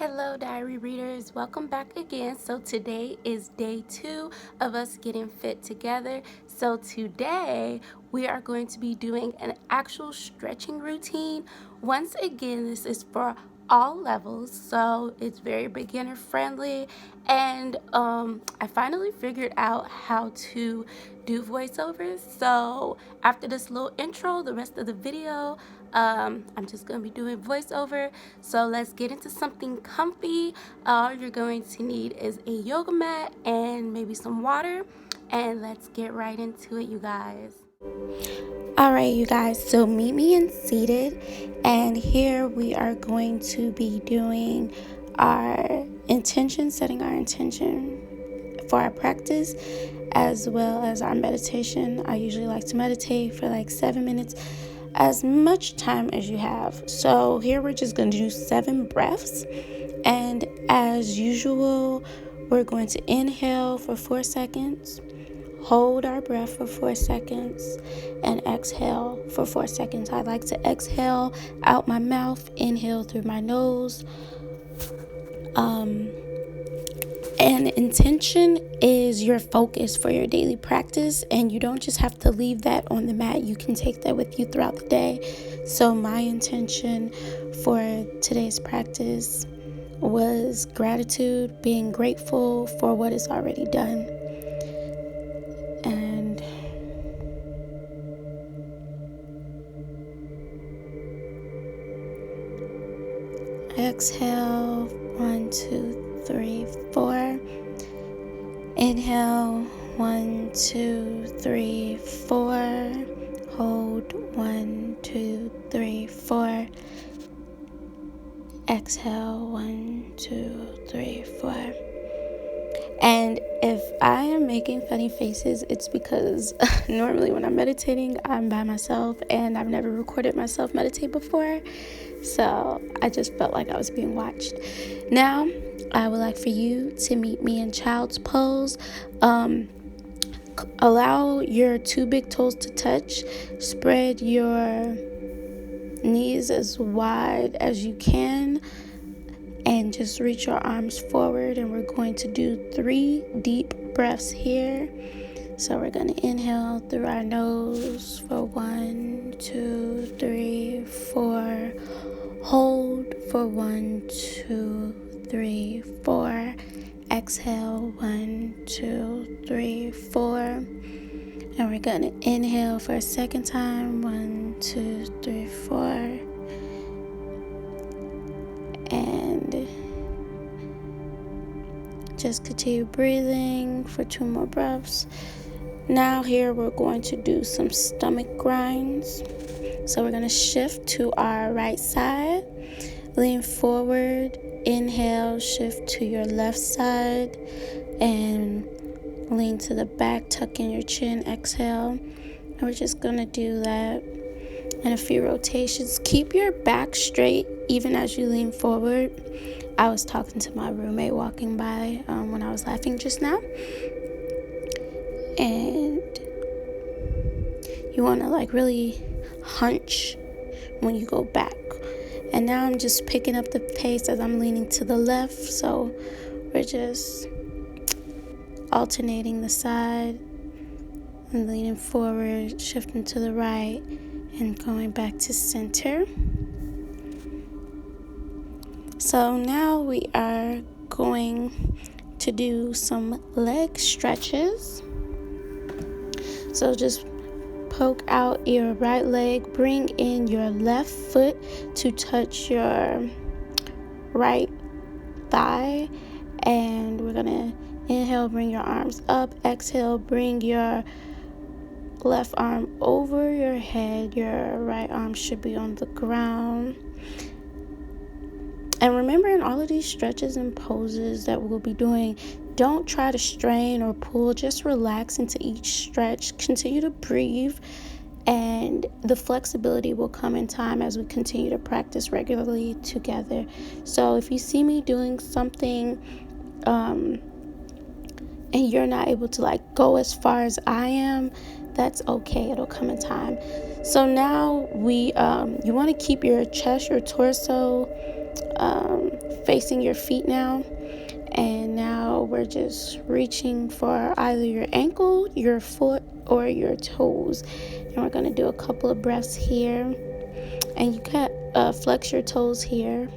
Hello diary readers, welcome back again. So today is day 2 of us getting fit together. So today we are going to be doing an actual stretching routine. Once again, this is for all levels, so it's very beginner friendly, and I finally figured out how to do voiceovers. So after this little intro, the rest of the video, I'm just gonna be doing voiceover. So let's get into something comfy. All you're going to need is a yoga mat and maybe some water, and let's get right into it, you guys. Alright, you guys, so meet me in seated, and here we are going to be doing our intention, setting our intention for our practice as well as our meditation. I usually like to meditate for like 7 minutes, as much time as you have. So here we're just going to do 7 breaths, and as usual, we're going to inhale for 4 seconds, hold our breath for 4 seconds, and exhale for 4 seconds. I like to exhale out my mouth, inhale through my nose. And intention is your focus for your daily practice, and you don't just have to leave that on the mat. You can take that with you throughout the day. So my intention for today's practice was gratitude, being grateful for what is already done. And exhale, 1, 2, 3, 4. Inhale, 1, 2, 3, 4. Hold, 1, 2, 3, 4. Exhale, 1, 2, 3, 4. And if I am making funny faces, it's because normally when I'm meditating, I'm by myself, and I've never recorded myself meditate before. So I just felt like I was being watched. Now, I would like for you to meet me in child's pose. Allow your 2 big toes to touch. Spread your knees as wide as you can, and just reach your arms forward, and we're going to do 3 deep breaths here. So we're going to inhale through our nose for 1, 2, 3, 4. Hold for 1, 2, 3, 4. Exhale, 1, 2, 3, 4. And we're going to inhale for a second time. 1, 2, 3, 4. And just continue breathing for 2 more breaths. Now here we're going to do some stomach grinds. So we're going to shift to our right side. Lean forward. Inhale, shift to your left side. And lean to the back, tuck in your chin. Exhale. And we're just going to do that in a few rotations. Keep your back straight even as you lean forward. I was talking to my roommate walking by when I was laughing just now. And you want to really hunch when you go back. And now I'm just picking up the pace as I'm leaning to the left. So we're just alternating the side and leaning forward, shifting to the right, and going back to center. So now we are going to do some leg stretches. So just poke out your right leg, bring in your left foot to touch your right thigh, and we're gonna inhale, bring your arms up. Exhale, bring your left arm over your head. Your right arm should be on the ground. And remember, in all of these stretches and poses that we'll be doing, don't try to strain or pull. Just relax into each stretch. Continue to breathe, and the flexibility will come in time as we continue to practice regularly together. So if you see me doing something and you're not able to go as far as I am, that's okay. It'll come in time. So now you want to keep your chest, your torso facing your feet now. And now we're just reaching for either your ankle, your foot, or your toes. And we're going to do a couple of breaths here. And you can flex your toes here.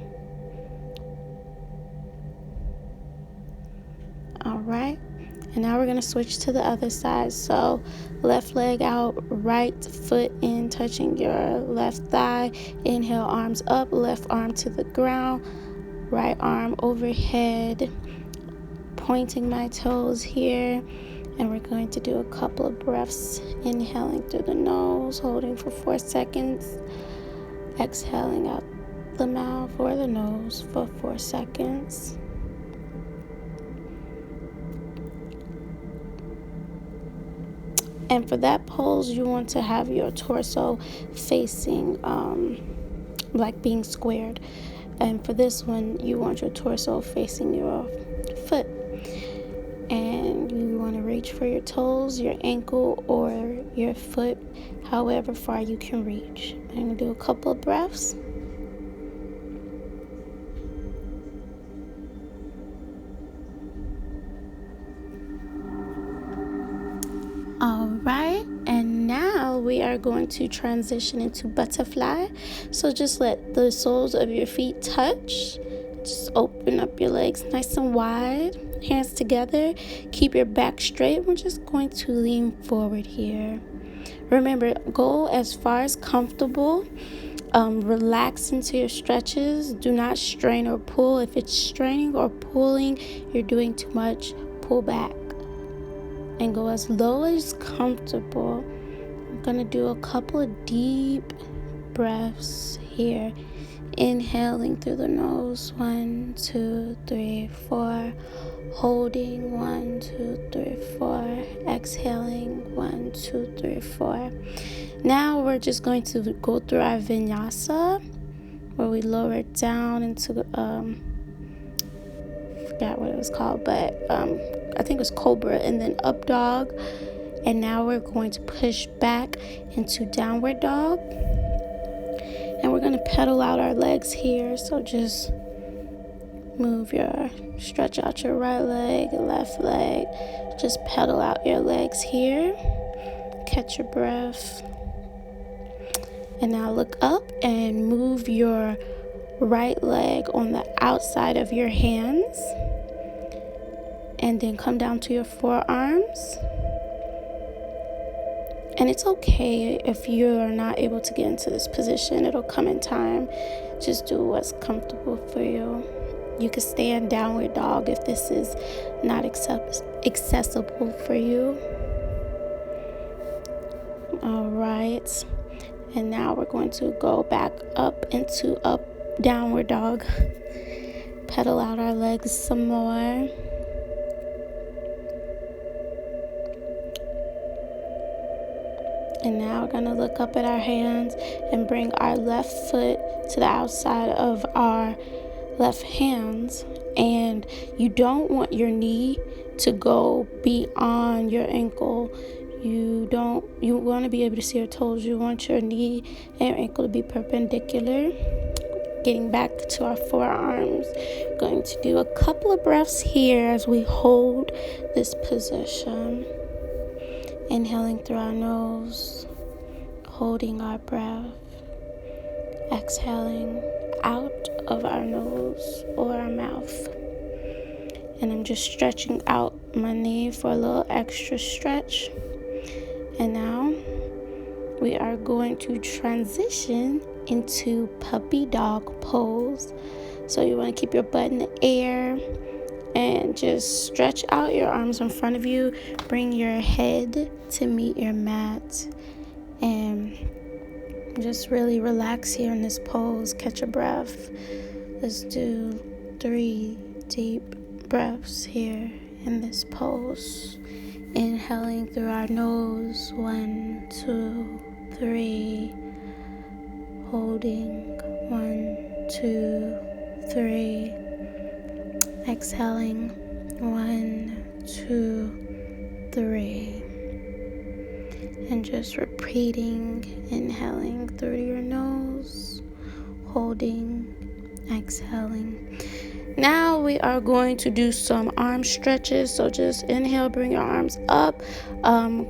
All right. And now we're going to switch to the other side. So left leg out, right foot in, touching your left thigh. Inhale, arms up, left arm to the ground, right arm overhead, pointing my toes here. And we're going to do a couple of breaths, inhaling through the nose, holding for 4 seconds, exhaling out the mouth or the nose for 4 seconds. And for that pose, you want to have your torso facing, like being squared. And for this one, you want your torso facing your foot. And you want to reach for your toes, your ankle, or your foot, however far you can reach. I'm going to do a couple of breaths. All right, and now we are going to transition into butterfly. So just let the soles of your feet touch. Just open up your legs nice and wide, hands together. Keep your back straight. We're just going to lean forward here. Remember, go as far as comfortable. Relax into your stretches. Do not strain or pull. If it's straining or pulling, you're doing too much, pull back. And go as low as comfortable. I'm going to do a couple of deep breaths here. Inhaling through the nose, 1, 2, 3, 4. Holding, 1, 2, 3, 4. Exhaling, 1, 2, 3, 4. Now we're just going to go through our vinyasa, where we lower it down into forgot what it was called, but I think it was cobra, and then up dog. And now we're going to push back into downward dog. And we're going to pedal out our legs here. So just stretch out your right leg, left leg. Just pedal out your legs here. Catch your breath. And now look up and move your right leg on the outside of your hands. And then come down to your forearms. And it's okay if you're not able to get into this position. It'll come in time. Just do what's comfortable for you. You can stay in downward dog if this is not accessible for you. All right. And now we're going to go back up into downward dog. Pedal out our legs some more. And now we're going to look up at our hands and bring our left foot to the outside of our left hands. And you don't want your knee to go beyond your ankle. You want to be able to see your toes. You want your knee and your ankle to be perpendicular. Getting back to our forearms. Going to do a couple of breaths here as we hold this position. Inhaling through our nose, holding our breath, exhaling out of our nose or our mouth. And I'm just stretching out my knee for a little extra stretch. And now we are going to transition into puppy dog pose. So you want to keep your butt in the air. And just stretch out your arms in front of you. Bring your head to meet your mat. And just really relax here in this pose. Catch a breath. Let's do 3 deep breaths here in this pose. Inhaling through our nose. 1, 2, 3. Holding. 1, 2, 3. Exhaling, 1, 2, 3. And just repeating, inhaling through your nose, holding, exhaling. Now we are going to do some arm stretches. So just inhale, bring your arms up,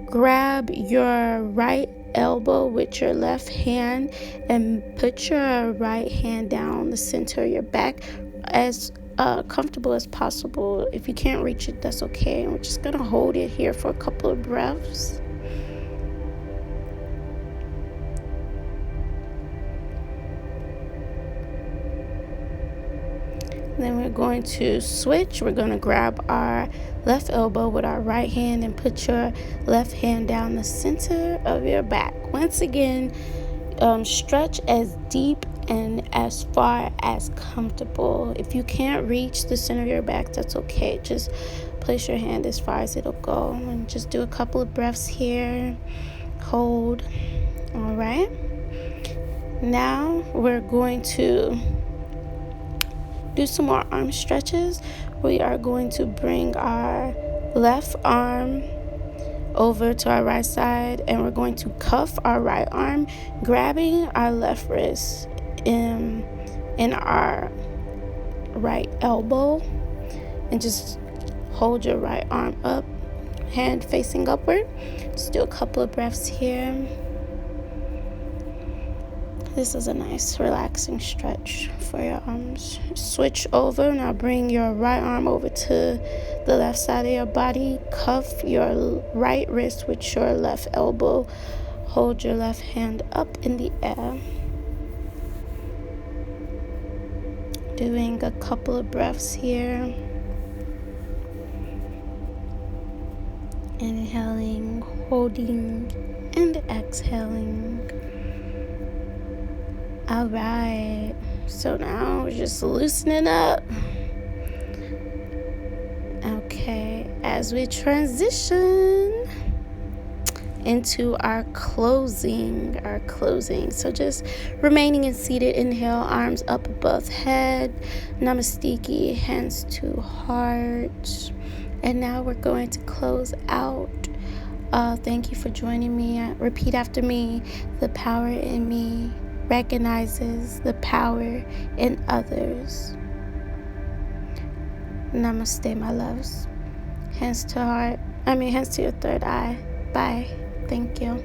grab your right elbow with your left hand and put your right hand down the center of your back as comfortable as possible. If you can't reach it, that's okay. And we're just gonna hold it here for a couple of breaths. Then we're going to switch. We're going to grab our left elbow with our right hand and put your left hand down the center of your back. Once again, stretch as deep and as far as comfortable. If you can't reach the center of your back, that's okay. Just place your hand as far as it'll go and just do a couple of breaths here. Hold. All right. Now we're going to do some more arm stretches. We are going to bring our left arm over to our right side, and we're going to cuff our right arm, grabbing our left wrist in our right elbow, and just hold your right arm up, hand facing upward. Just do a couple of breaths here. This is a nice relaxing stretch for your arms. Switch over. Now bring your right arm over to the left side of your body. Cuff your right wrist with your left elbow. Hold your left hand up in the air. Doing a couple of breaths here. Inhaling, holding, and exhaling. All right, so now we're just loosening up. Okay, as we transition into our closing. So just remaining in seated, inhale, arms up above head, namaste, hands to heart. And now we're going to close out. Thank you for joining me. Repeat after me. The power in me recognizes the power in others. Namaste, my loves. Hands to your third eye. Bye. Thank you.